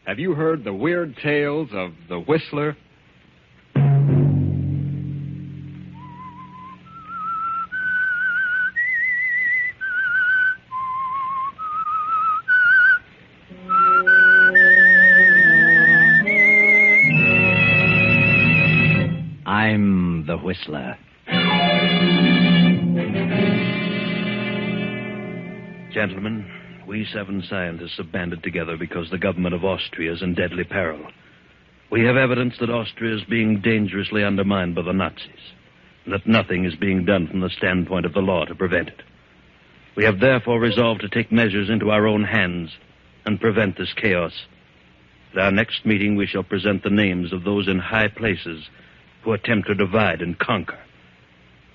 Have you heard the weird tales of the Whistler? I'm the Whistler. Gentlemen, we 7 scientists have banded together because the government of Austria is in deadly peril. We have evidence that Austria is being dangerously undermined by the Nazis, and that nothing is being done from the standpoint of the law to prevent it. We have therefore resolved to take measures into our own hands and prevent this chaos. At our next meeting, we shall present the names of those in high places who attempt to divide and conquer,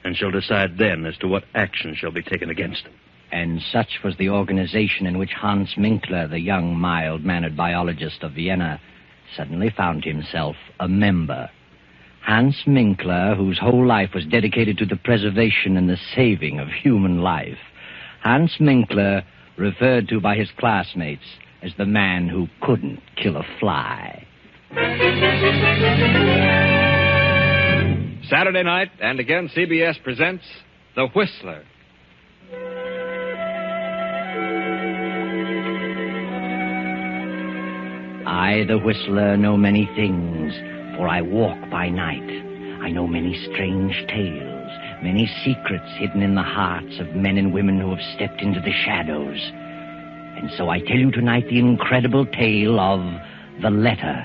and shall decide then as to what action shall be taken against them. And such was the organization in which Hans Minkler, the young, mild-mannered biologist of Vienna, suddenly found himself a member. Hans Minkler, whose whole life was dedicated to the preservation and the saving of human life. Hans Minkler, referred to by his classmates as the man who couldn't kill a fly. Saturday night, and again CBS presents The Whistler. I, the Whistler, know many things, for I walk by night. I know many strange tales, many secrets hidden in the hearts of men and women who have stepped into the shadows. And so I tell you tonight the incredible tale of the letter.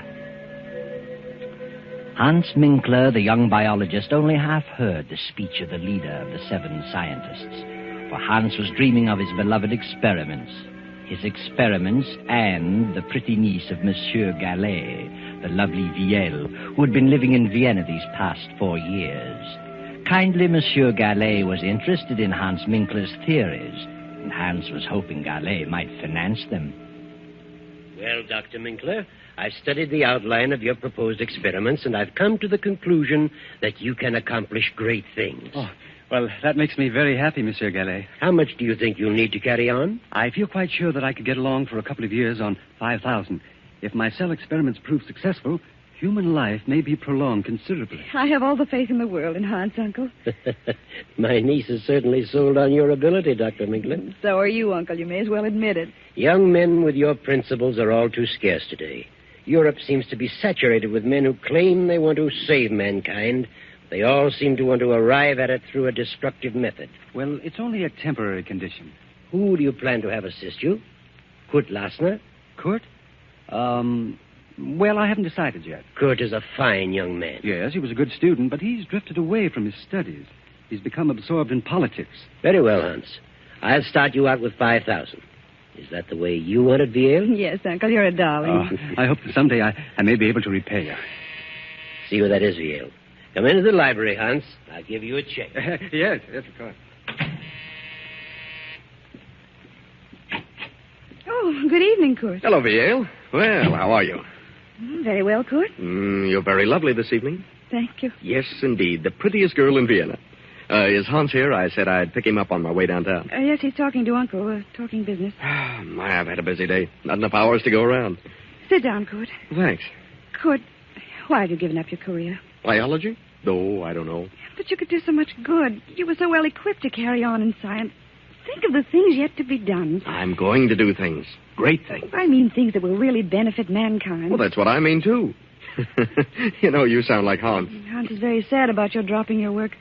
Hans Minkler, the young biologist, only half heard the speech of the leader of the 7 scientists, for Hans was dreaming of his beloved experiments. His experiments and the pretty niece of Monsieur Gallet, the lovely Viel, who had been living in Vienna these past 4 years. Kindly Monsieur Gallet was interested in Hans Minkler's theories, and Hans was hoping Gallet might finance them. Well, Dr. Minkler, I've studied the outline of your proposed experiments, and I've come to the conclusion that you can accomplish great things. Oh, well, that makes me very happy, Monsieur Gallet. How much do you think you'll need to carry on? I feel quite sure that I could get along for a couple of years on 5,000. If my cell experiments prove successful, human life may be prolonged considerably. I have all the faith in the world in Hans, Uncle. My niece is certainly sold on your ability, Dr. Minkler. So are you, Uncle. You may as well admit it. Young men with your principles are all too scarce today. Europe seems to be saturated with men who claim they want to save mankind. They all seem to want to arrive at it through a destructive method. Well, it's only a temporary condition. Who do you plan to have assist you? Kurt Lassner? Kurt? Well, I haven't decided yet. Kurt is a fine young man. Yes, he was a good student, but he's drifted away from his studies. He's become absorbed in politics. Very well, Hans. I'll start you out with 5,000. Is that the way you want it, Viel? Yes, Uncle, you're a darling. I hope that someday I may be able to repay you. See where that is, Viel. Come into the library, Hans. I'll give you a check. Yes, of course. Oh, good evening, Kurt. Hello, Viel. Well, how are you? Very well, Kurt. You're very lovely this evening. Thank you. Yes, indeed. The prettiest girl in Vienna. Is Hans here? I said I'd pick him up on my way downtown. Yes, he's talking to Uncle, talking business. I've had a busy day. Not enough hours to go around. Sit down, Kurt. Thanks. Kurt, why have you given up your career? Biology? Oh, I don't know. But you could do so much good. You were so well equipped to carry on in science. Think of the things yet to be done. I'm going to do things. Great things. I mean things that will really benefit mankind. Well, that's what I mean, too. You sound like Hans. Hans is very sad about your dropping your work.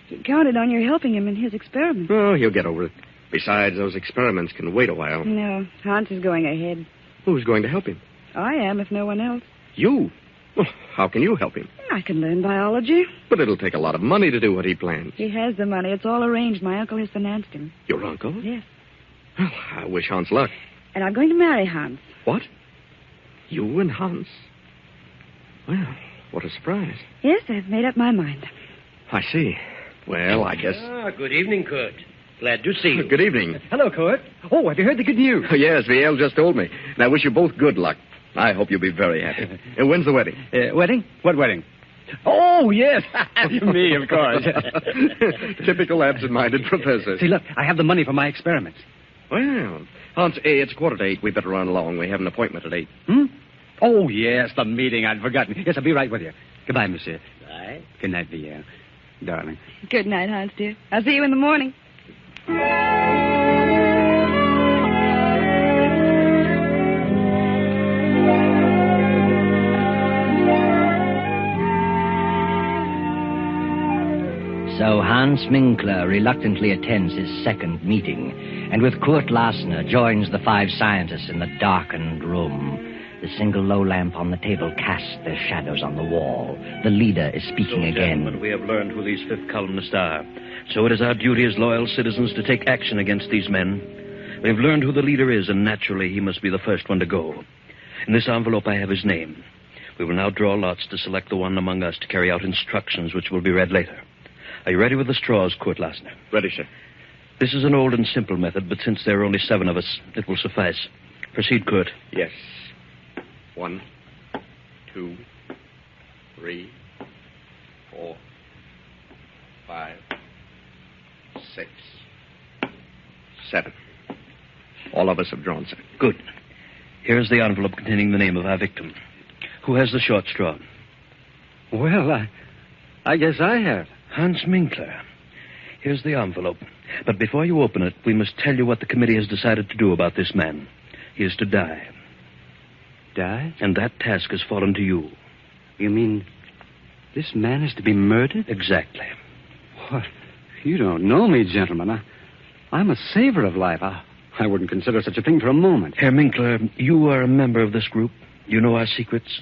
He counted on your helping him in his experiments. Oh, he'll get over it. Besides, those experiments can wait a while. No, Hans is going ahead. Who's going to help him? I am, if no one else. You? Well, how can you help him? I can learn biology. But it'll take a lot of money to do what he plans. He has the money. It's all arranged. My uncle has financed him. Your uncle? Yes. Well, I wish Hans luck. And I'm going to marry Hans. What? You and Hans? Well, what a surprise. Yes, I've made up my mind. I see. Well, I guess... Good evening, Kurt. Glad to see you. Good evening. Hello, Kurt. Oh, have you heard the good news? Yes, Viel just told me. And I wish you both good luck. I hope you'll be very happy. When's the wedding? Wedding? What wedding? Oh, yes. Me, of course. Typical absent-minded professor. See, look, I have the money for my experiments. Well, Hans, it's 7:45. We better run along. We have an appointment at 8. Oh, yes, the meeting. I'd forgotten. Yes, I'll be right with you. Goodbye, monsieur. Bye. Good night, Vieille. Darling. Good night, Hans, dear. I'll see you in the morning. So Hans Minkler reluctantly attends his second meeting, and with Kurt Lassner joins the 5 scientists in the darkened room. The single low lamp on the table casts their shadows on the wall. The leader is speaking again. Gentlemen, we have learned who these fifth columnists are. So it is our duty as loyal citizens to take action against these men. We have learned who the leader is, and naturally he must be the first one to go. In this envelope I have his name. We will now draw lots to select the one among us to carry out instructions which will be read later. Are you ready with the straws, Kurt Lassner? Ready, sir. This is an old and simple method, but since there are only 7 of us, it will suffice. Proceed, Kurt. Yes. 1, 2, 3, 4, 5, 6, 7. All of us have drawn, sir. Good. Here's the envelope containing the name of our victim. Who has the short straw? Well, I guess I have. Hans Minkler. Here's the envelope. But before you open it, we must tell you what the committee has decided to do about this man. He is to die. Die? And that task has fallen to you. You mean this man is to be murdered? Exactly. What? You don't know me, gentlemen. I'm a saver of life. I wouldn't consider such a thing for a moment. Herr Minkler, you are a member of this group. You know our secrets.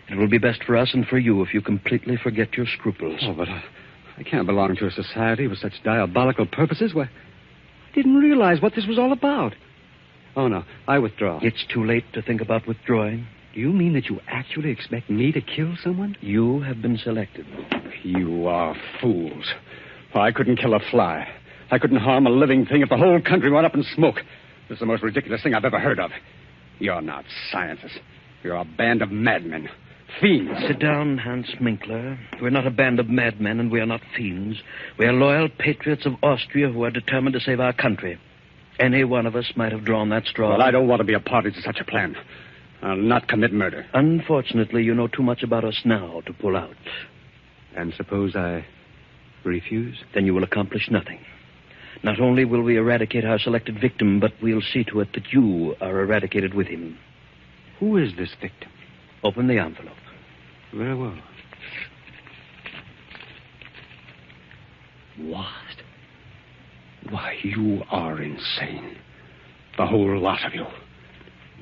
It will be best for us and for you if you completely forget your scruples. Oh, but I can't belong to a society with such diabolical purposes. Why, I didn't realize what this was all about. Oh, no, I withdraw. It's too late to think about withdrawing. You mean that you actually expect me to kill someone? You have been selected. You are fools. Well, I couldn't kill a fly. I couldn't harm a living thing if the whole country went up in smoke. This is the most ridiculous thing I've ever heard of. You're not scientists. You're a band of madmen. Fiends. Sit down, Hans Minkler. We're not a band of madmen, and we are not fiends. We are loyal patriots of Austria who are determined to save our country. Any one of us might have drawn that straw. Well, I don't want to be a party to such a plan. I'll not commit murder. Unfortunately, you know too much about us now to pull out. And suppose I refuse? Then you will accomplish nothing. Not only will we eradicate our selected victim, but we'll see to it that you are eradicated with him. Who is this victim? Open the envelope. Very well. What? Why, you are insane. The whole lot of you.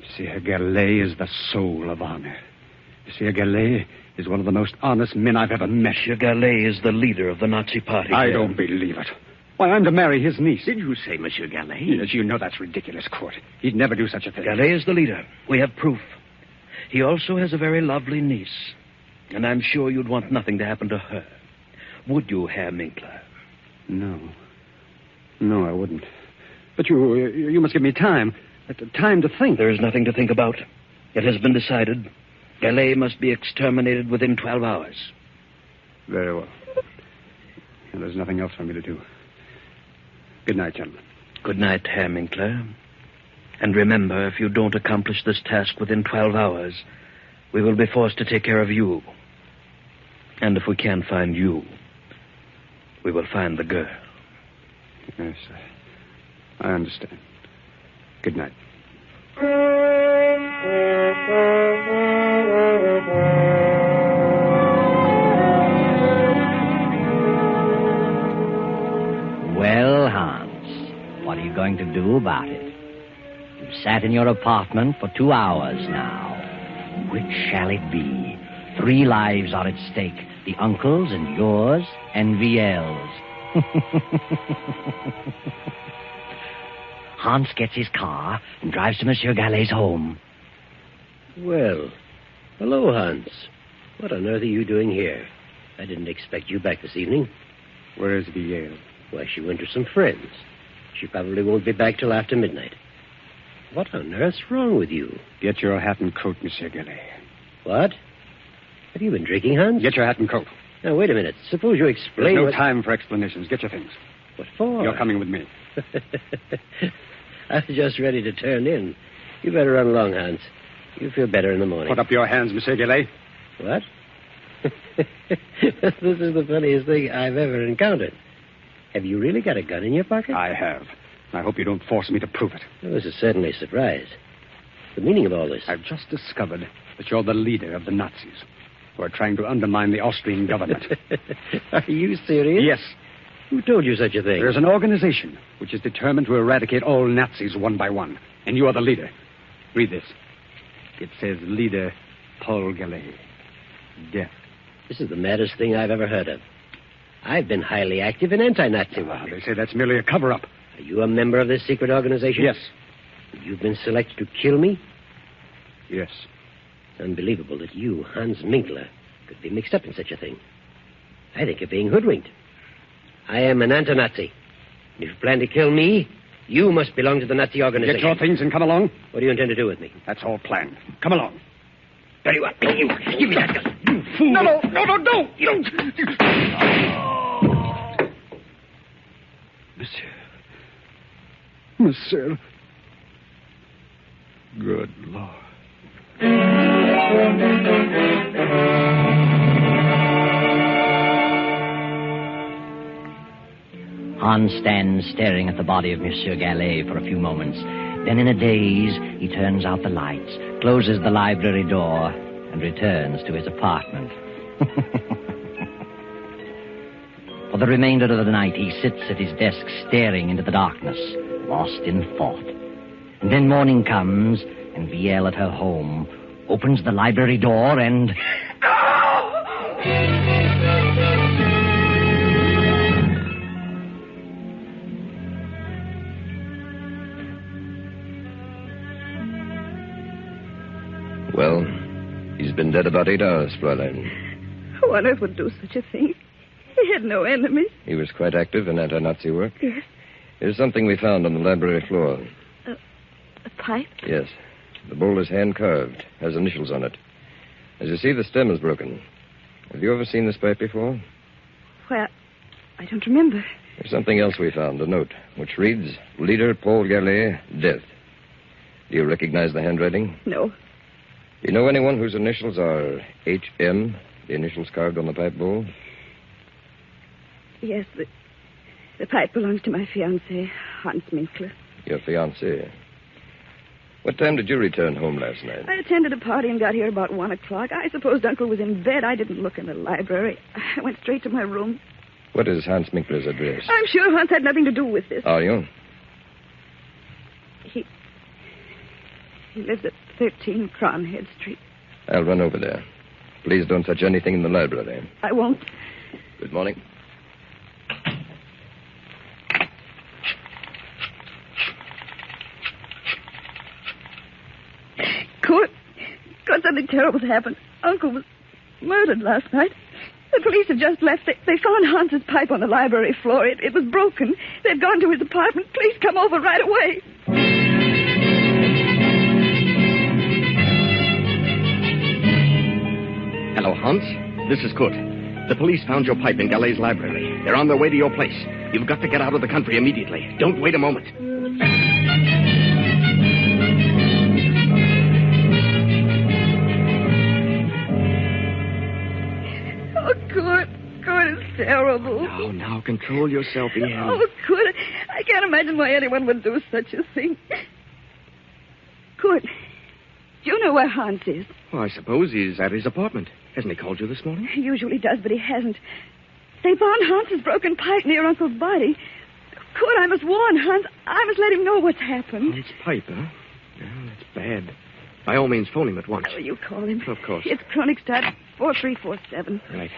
Monsieur Gallet is the soul of honor. Monsieur Gallet is one of the most honest men I've ever met. Monsieur Gallet is the leader of the Nazi party. I don't believe it. Why, I'm to marry his niece. Did you say Monsieur Gallet? Yes, you know that's ridiculous, Court. He'd never do such a thing. Gallet is the leader. We have proof. He also has a very lovely niece. And I'm sure you'd want nothing to happen to her. Would you, Herr Minkler? No. No, I wouldn't. But you must give me time. Time to think. There is nothing to think about. It has been decided. Gallet must be exterminated within 12 hours. Very well. And there's nothing else for me to do. Good night, gentlemen. Good night, Herr Minkler. And remember, if you don't accomplish this task within 12 hours, we will be forced to take care of you. And if we can't find you, we will find the girl. Yes, I understand. Good night. Well, Hans, what are you going to do about it? You've sat in your apartment for 2 hours now. Which shall it be? 3 lives are at stake. The uncle's and yours and Viel's. Hans gets his car and drives to Monsieur Gallet's home. Well, hello, Hans. What on earth are you doing here? I didn't expect you back this evening. Where is Viel? Why, she went to some friends. She probably won't be back till after midnight. What on earth's wrong with you? Get your hat and coat, Monsieur Gallet. What? Have you been drinking, Hans? Get your hat and coat. Now, wait a minute. Suppose you explain There's no time for explanations. Get your things. What for? You're coming with me. I was just ready to turn in. You better run along, Hans. You feel better in the morning. Put up your hands, Monsieur Gillet. What? This is the funniest thing I've ever encountered. Have you really got a gun in your pocket? I have. I hope you don't force me to prove it. Well, this is certainly a surprise. The meaning of all this? I've just discovered that you're the leader of the Nazis who are trying to undermine the Austrian government. Are you serious? Yes. Who told you such a thing? There's an organization which is determined to eradicate all Nazis one by one. And you are the leader. Read this. It says leader Paul Gillet. Death. This is the maddest thing I've ever heard of. I've been highly active in anti-Nazi work. They say that's merely a cover-up. Are you a member of this secret organization? Yes. You've been selected to kill me? Yes. It's unbelievable that you, Hans Minkler, could be mixed up in such a thing. I think you're being hoodwinked. I am an anti-Nazi. If you plan to kill me, you must belong to the Nazi organization. Get your things and come along. What do you intend to do with me? That's all planned. Come along. Very well. You, give me that gun. You fool. No, don't. You don't. Monsieur. Good Lord. Hans stands staring at the body of Monsieur Gallet for a few moments. Then in a daze, he turns out the lights, closes the library door, and returns to his apartment. For the remainder of the night, he sits at his desk staring into the darkness, lost in thought. And then morning comes, and Viel at her home opens the library door and... Well, he's been dead about 8 hours, Fräulein. Who on earth would do such a thing? He had no enemies. He was quite active in anti-Nazi work. Yes. Here's something we found on the library floor. A pipe? Yes. The bowl is hand-carved, has initials on it. As you see, the stem is broken. Have you ever seen this pipe before? Well, I don't remember. There's something else we found, a note, which reads, Leader Paul Gallet, death. Do you recognize the handwriting? No. Do you know anyone whose initials are H.M., the initials carved on the pipe bowl? Yes, the pipe belongs to my fiancé, Hans Minkler. Your fiancé. What time did you return home last night? I attended a party and got here about 1 o'clock. I supposed Uncle was in bed. I didn't look in the library. I went straight to my room. What is Hans Minkler's address? I'm sure Hans had nothing to do with this. Are you? He lives at 13 Cronhead Street. I'll run over there. Please don't touch anything in the library. I won't. Good morning. Kurt, something terrible happened. Uncle was murdered last night. The police had just left. They found Hans's pipe on the library floor. It was broken. They'd gone to his apartment. Please come over right away. Hello, Hans. This is Kurt. The police found your pipe in Gallet's library. They're on their way to your place. You've got to get out of the country immediately. Don't wait a moment. Oh, Kurt, it's terrible. Now, control yourself, Ian. Oh, Kurt, I can't imagine why anyone would do such a thing. Kurt, do you know where Hans is? Well, I suppose he's at his apartment. Hasn't he called you this morning? He usually does, but he hasn't. They found Hans's broken pipe near Uncle's body. Kurt, I must warn Hans. I must let him know what's happened. Hans' pipe, huh? Yeah, that's bad. By all means, phone him at once. Oh, you call him. Of course. It's Kronigstad 4347. Right.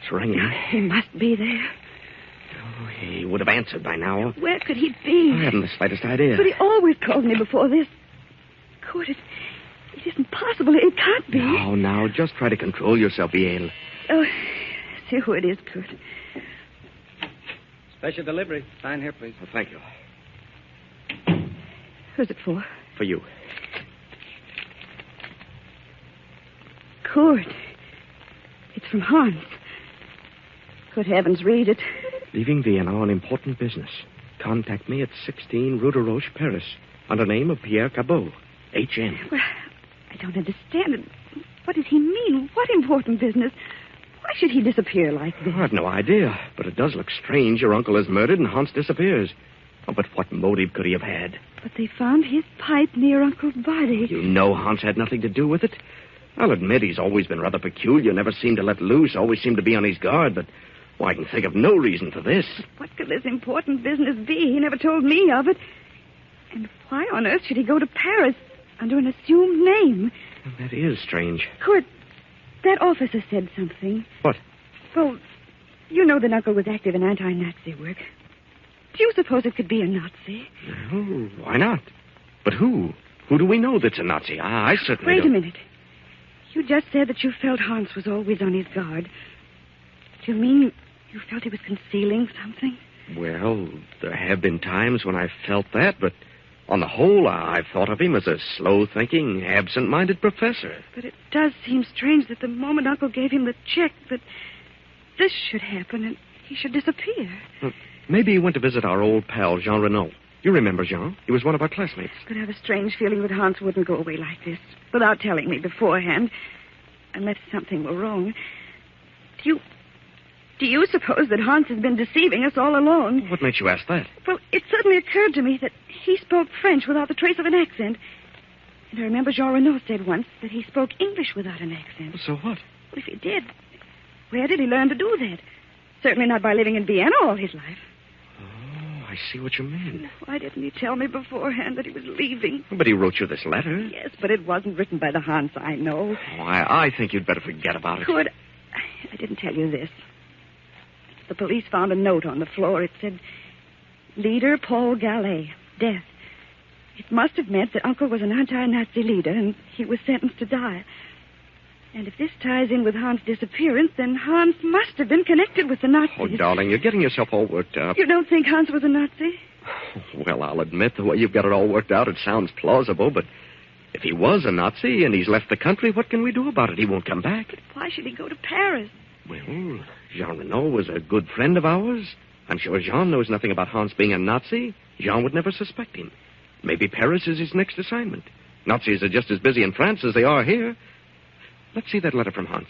It's ringing. He must be there. Oh, he would have answered by now. Where could he be? I haven't the slightest idea. But he always called me before this. Kurt, it isn't possible. It can't be. Now, just try to control yourself, Yale. Oh, see who it is, Kurt. Special delivery. Sign here, please. Well, thank you. Who's it for? For you. Kurt. It's from Hans. Kurt, Good heavens, read it. Leaving Vienna on important business. Contact me at 16 Rue de Roche, Paris, under name of Pierre Cabot, H.M. Well, I don't understand it. What does he mean? What important business? Why should he disappear like this? I've no idea, but it does look strange. Your uncle is murdered and Hans disappears. Oh, but what motive could he have had? But they found his pipe near Uncle's body. You know Hans had nothing to do with it. I'll admit he's always been rather peculiar, never seemed to let loose, always seemed to be on his guard, but I can think of no reason for this. What could this important business be? He never told me of it. And why on earth should he go to Paris under an assumed name? Well, that is strange. Kurt, that officer said something. What? Well, you know that Uncle was active in anti-Nazi work. Do you suppose it could be a Nazi? No, why not? But who? Who do we know that's a Nazi? I certainly Wait don't. a minute. You just said that you felt Hans was always on his guard. Do you mean you felt he was concealing something? Well, there have been times when I've felt that, but on the whole, I've thought of him as a slow-thinking, absent-minded professor. But it does seem strange that the moment Uncle gave him the check, that this should happen and he should disappear. Well, maybe he went to visit our old pal, Jean Renaud. You remember Jean? He was one of our classmates. But I have a strange feeling that Hans wouldn't go away like this, without telling me beforehand, unless something were wrong. Do you suppose that Hans has been deceiving us all along? What makes you ask that? Well, it suddenly occurred to me that he spoke French without the trace of an accent. And I remember Jean Renaud said once that he spoke English without an accent. So what? Well, if he did, where did he learn to do that? Certainly not by living in Vienna all his life. Oh, I see what you mean. Why didn't he tell me beforehand that he was leaving? But he wrote you this letter. Yes, but it wasn't written by the Hans I know. Oh, I think you'd better forget about it. Good. I didn't tell you this. The police found a note on the floor. It said, Leader Paul Gallet, death. It must have meant that Uncle was an anti-Nazi leader and he was sentenced to die. And if this ties in with Hans' disappearance, then Hans must have been connected with the Nazis. Oh, darling, you're getting yourself all worked up. You don't think Hans was a Nazi? Well, I'll admit the way you've got it all worked out, it sounds plausible, but if he was a Nazi and he's left the country, what can we do about it? He won't come back. But why should he go to Paris? Well, Jean Renaud was a good friend of ours. I'm sure Jean knows nothing about Hans being a Nazi. Jean would never suspect him. Maybe Paris is his next assignment. Nazis are just as busy in France as they are here. Let's see that letter from Hans.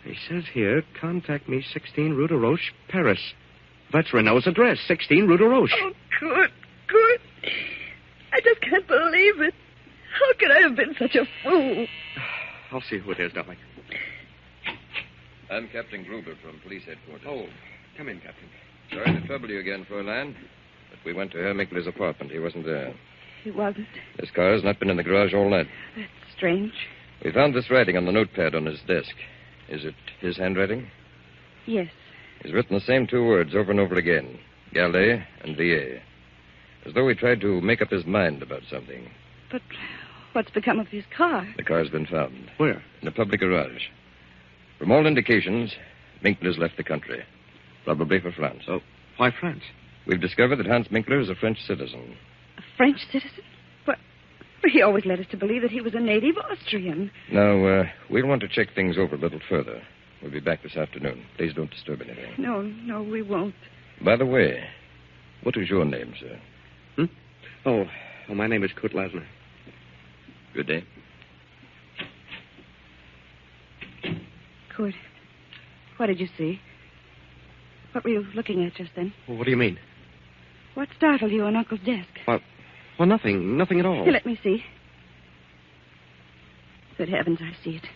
He says here, contact me 16 Rue de Roche, Paris. That's Renaud's address, 16 Rue de Roche. Oh, good. I just can't believe it. How could I have been such a fool? I'll see who it is, darling. I'm Captain Gruber from police headquarters. Oh, come in, Captain. Sorry to trouble you again, Fräulein, but we went to Herr Minkler's apartment. He wasn't there. He wasn't. His car has not been in the garage all night. That's strange. We found this writing on the notepad on his desk. Is it his handwriting? Yes. He's written the same two words over and over again, Gallet and Villiers, as though he tried to make up his mind about something. But what's become of his car? The car's been found. Where? In a public garage. From all indications, Minkler's left the country, probably for France. Oh, why France? We've discovered that Hans Minkler is a French citizen. A French citizen? But he always led us to believe that he was a native Austrian. Now, we'll want to check things over a little further. We'll be back this afternoon. Please don't disturb anything. No, we won't. By the way, what is your name, sir? Oh, my name is Kurt Lasner. Good day. Kurt, what did you see? What were you looking at just then? Well, what do you mean? What startled you on Uncle's desk? Well, nothing at all. Here, let me see. Good heavens, I see it.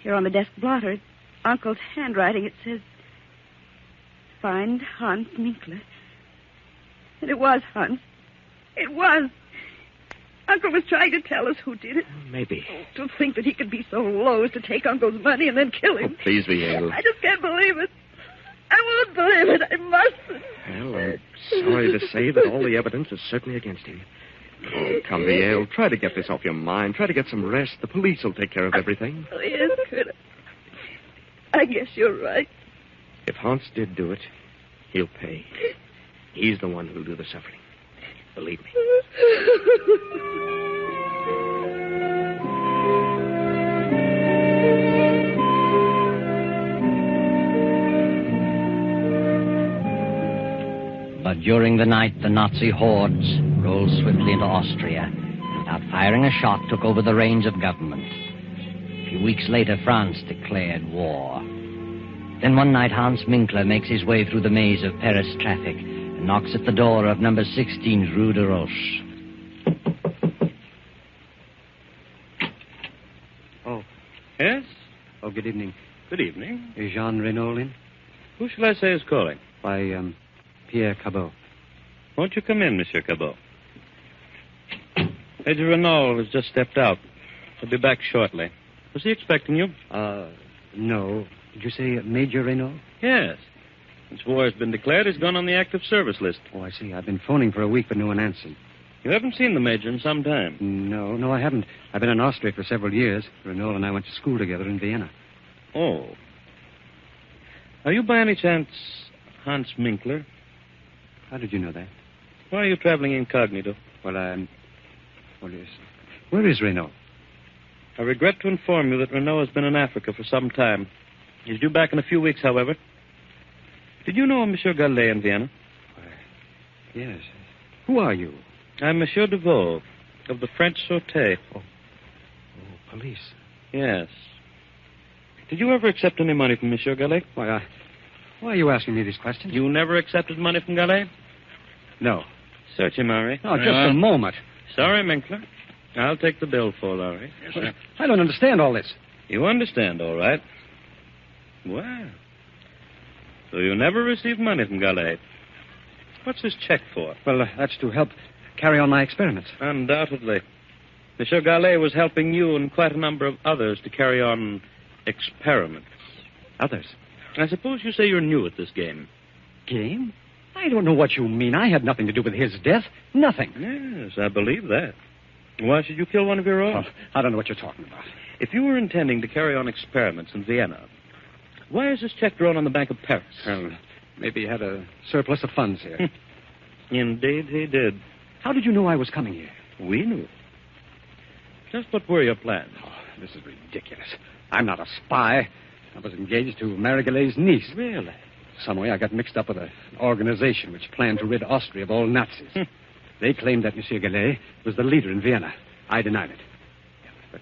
Here on the desk blotter, Uncle's handwriting, it says, Find Hans Minkler. And it was Hans. It was. Uncle was trying to tell us who did it. Maybe. To think that he could be so low as to take Uncle's money and then kill him. Oh, please, Viel. I just can't believe it. I won't believe it. I mustn't. Well, I'm sorry to say that all the evidence is certainly against him. Oh, come, Viel. Try to get this off your mind. Try to get some rest. The police will take care of everything. Oh, yes, good. I guess you're right. If Hans did do it, he'll pay. He's the one who'll do the suffering. Believe me. But during the night, the Nazi hordes rolled swiftly into Austria. Without firing a shot, took over the reins of government. A few weeks later, France declared war. Then one night, Hans Minkler makes his way through the maze of Paris traffic and knocks at the door of number 16 Rue de Roche. Oh, yes? Oh, good evening. Good evening. Is Jean Renault in? Who shall I say is calling? By, Pierre Cabot. Won't you come in, Monsieur Cabot? Major Renault has just stepped out. He'll be back shortly. Was he expecting you? No. Did you say Major Renault? Yes. Since war has been declared, he's gone on the active service list. Oh, I see. I've been phoning for a week, but no one answered. You haven't seen the Major in some time. No, I haven't. I've been in Austria for several years. Renault and I went to school together in Vienna. Oh. Are you by any chance Hans Minkler? How did you know that? Why are you traveling incognito? Well, where is Renault? I regret to inform you that Renault has been in Africa for some time. He's due back in a few weeks, however. Did you know Monsieur Gallet in Vienna? Yes. Who are you? I'm Monsieur Deveau, of the French Sûreté. Oh, police. Yes. Did you ever accept any money from Monsieur Gallet? Why are you asking me these questions? You never accepted money from Gallet? No. Search him, Larry. No, just a moment. Sorry, Minkler. I'll take the bill for Larry. Yes, sir. I don't understand all this. You understand, all right. Well, so you never received money from Gallet. What's this check for? Well, that's to help carry on my experiments. Undoubtedly. Monsieur Gallet was helping you and quite a number of others to carry on experiments. Others? I suppose you say you're new at this game. Game? I don't know what you mean. I had nothing to do with his death. Nothing. Yes, I believe that. Why should you kill one of your own? Oh, I don't know what you're talking about. If you were intending to carry on experiments in Vienna, why is this check drawn on the Bank of Paris? Well, maybe he had a surplus of funds here. Indeed, he did. How did you know I was coming here? We knew. Just what were your plans? Oh, this is ridiculous. I'm not a spy. I was engaged to marry Galet's niece. Really? Some way I got mixed up with an organization which planned to rid Austria of all Nazis. They claimed that Monsieur Gallet was the leader in Vienna. I denied it. But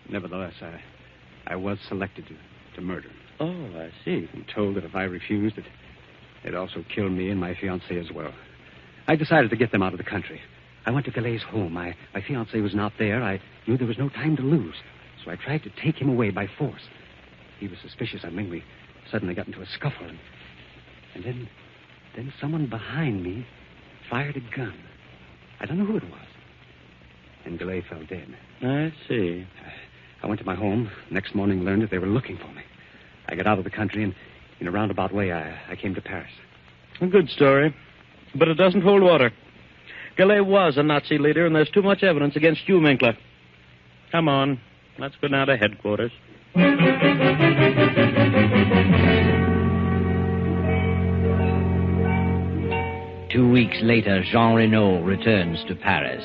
nevertheless, I was selected to murder him. Oh, I see. I'm told that if I refused, they'd also kill me and my fiancée as well. I decided to get them out of the country. I went to Galet's home. My fiancé was not there. I knew there was no time to lose. So I tried to take him away by force. He was suspicious. I mean, we suddenly got into a scuffle. And then someone behind me fired a gun. I don't know who it was. And Gallet fell dead. I see. I went to my home. Next morning learned that they were looking for me. I got out of the country, and in a roundabout way, I came to Paris. A good story. But it doesn't hold water. Gallet was a Nazi leader, and there's too much evidence against you, Minkler. Come on. Let's go down to headquarters. 2 weeks later, Jean Renault returns to Paris.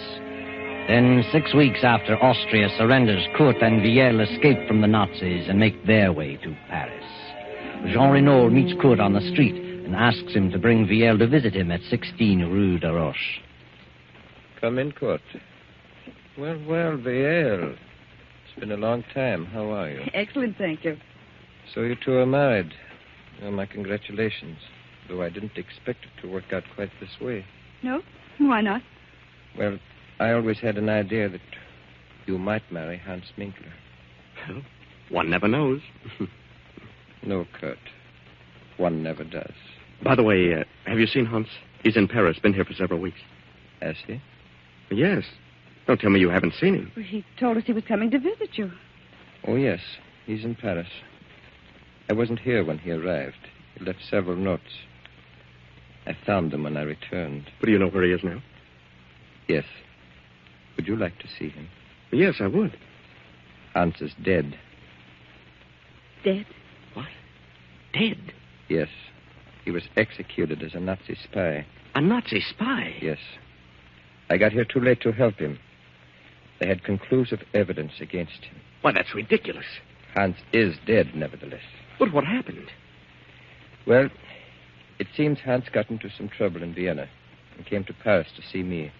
Then, 6 weeks after Austria surrenders, Kurt and Viel escape from the Nazis and make their way to Paris. Jean Renault meets Kurt on the street and asks him to bring Viel to visit him at 16 Rue de Roche. Come in, Kurt. Well, Viel. It's been a long time. How are you? Excellent, thank you. So you two are married. Well, my congratulations. Though I didn't expect it to work out quite this way. No? Why not? Well, I always had an idea that you might marry Hans Minkler. Well, one never knows. No, Kurt. One never does. By the way, have you seen Hans? He's in Paris, been here for several weeks. Has he? Yes. Don't tell me you haven't seen him. Well, he told us he was coming to visit you. Oh, yes. He's in Paris. I wasn't here when he arrived. He left several notes. I found them when I returned. But do you know where he is now? Yes. Would you like to see him? Yes, I would. Hans is dead. Dead? What? Dead? Yes. He was executed as a Nazi spy. A Nazi spy? Yes. I got here too late to help him. They had conclusive evidence against him. Why, that's ridiculous. Hans is dead, nevertheless. But what happened? Well, It seems Hans got into some trouble in Vienna and came to Paris to see me.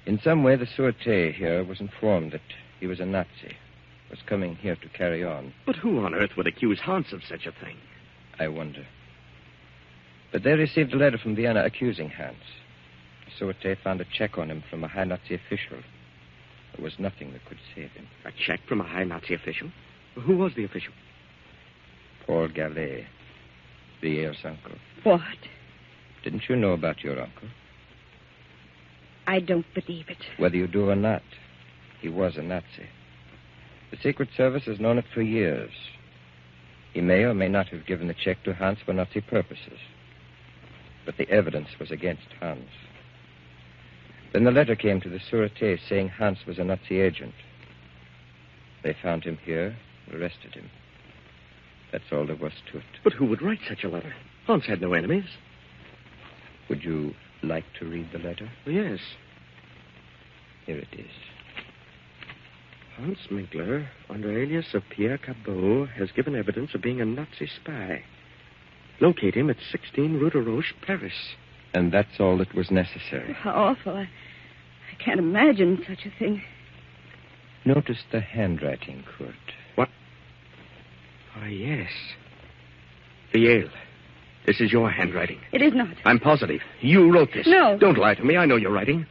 In some way, the Sûreté here was informed that he was a Nazi, was coming here to carry on. But who on earth would accuse Hans of such a thing? I wonder. But they received a letter from Vienna accusing Hans. The Sûreté found a check on him from a high Nazi official. There was nothing that could save him. A check from a high Nazi official? Who was the official? Paul Gallet, Vier's uncle. What? Didn't you know about your uncle? I don't believe it. Whether you do or not, he was a Nazi. The Secret Service has known it for years. He may or may not have given the check to Hans for Nazi purposes. But the evidence was against Hans. Then the letter came to the Sûreté saying Hans was a Nazi agent. They found him here, arrested him. That's all there was to it. But who would write such a letter? Hans had no enemies. Would you like to read the letter? Yes. Here it is. Hans Minkler, under alias of Pierre Cabot, has given evidence of being a Nazi spy. Locate him at 16 Rue de Roche, Paris. And that's all that was necessary. How awful. I can't imagine such a thing. Notice the handwriting, Kurt. What? Ah, yes. Viel. This is your handwriting. It is not. I'm positive. You wrote this. No. Don't lie to me. I know your writing.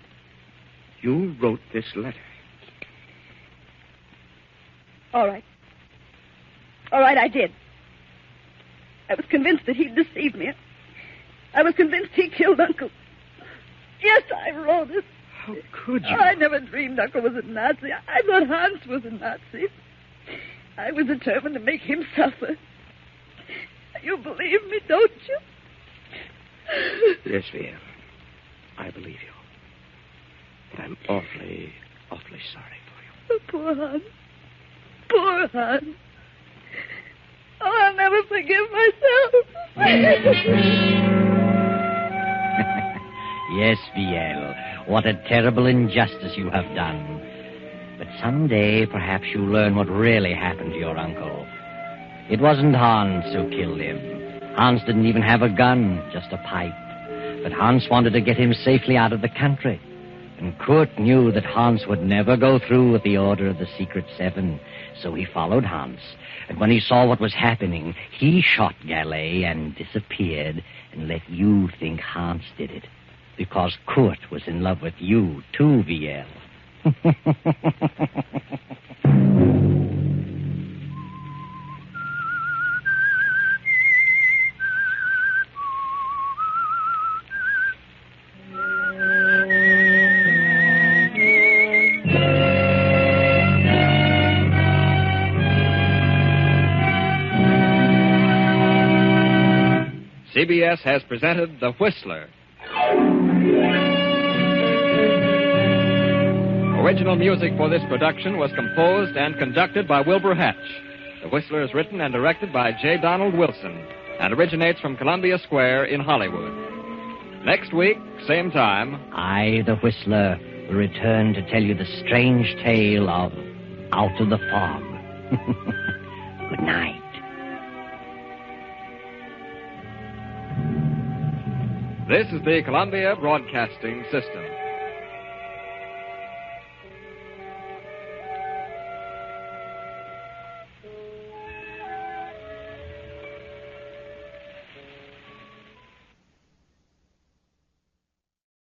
You wrote this letter. All right. All right, I did. I was convinced that he'd deceived me. I was convinced he killed Uncle. Yes, I wrote it. How could you? I never dreamed Uncle was a Nazi. I thought Hans was a Nazi. I was determined to make him suffer. You believe me, don't you? Yes, Viel. I believe you. But I'm awfully, awfully sorry for you. Oh, poor Hans. Poor Hans. Oh, I'll never forgive myself. Yes, Viel. What a terrible injustice you have done. But someday, perhaps you'll learn what really happened to your uncle. It wasn't Hans who killed him. Hans didn't even have a gun, just a pipe. But Hans wanted to get him safely out of the country. And Kurt knew that Hans would never go through with the order of the Secret Seven. So he followed Hans. And when he saw what was happening, he shot Gallet and disappeared and let you think Hans did it. Because Kurt was in love with you, too, Viel. CBS has presented The Whistler. Original music for this production was composed and conducted by Wilbur Hatch. The Whistler is written and directed by J. Donald Wilson and originates from Columbia Square in Hollywood. Next week, same time, I, the Whistler, will return to tell you the strange tale of Out of the Fog. Good night. this is the Columbia Broadcasting System.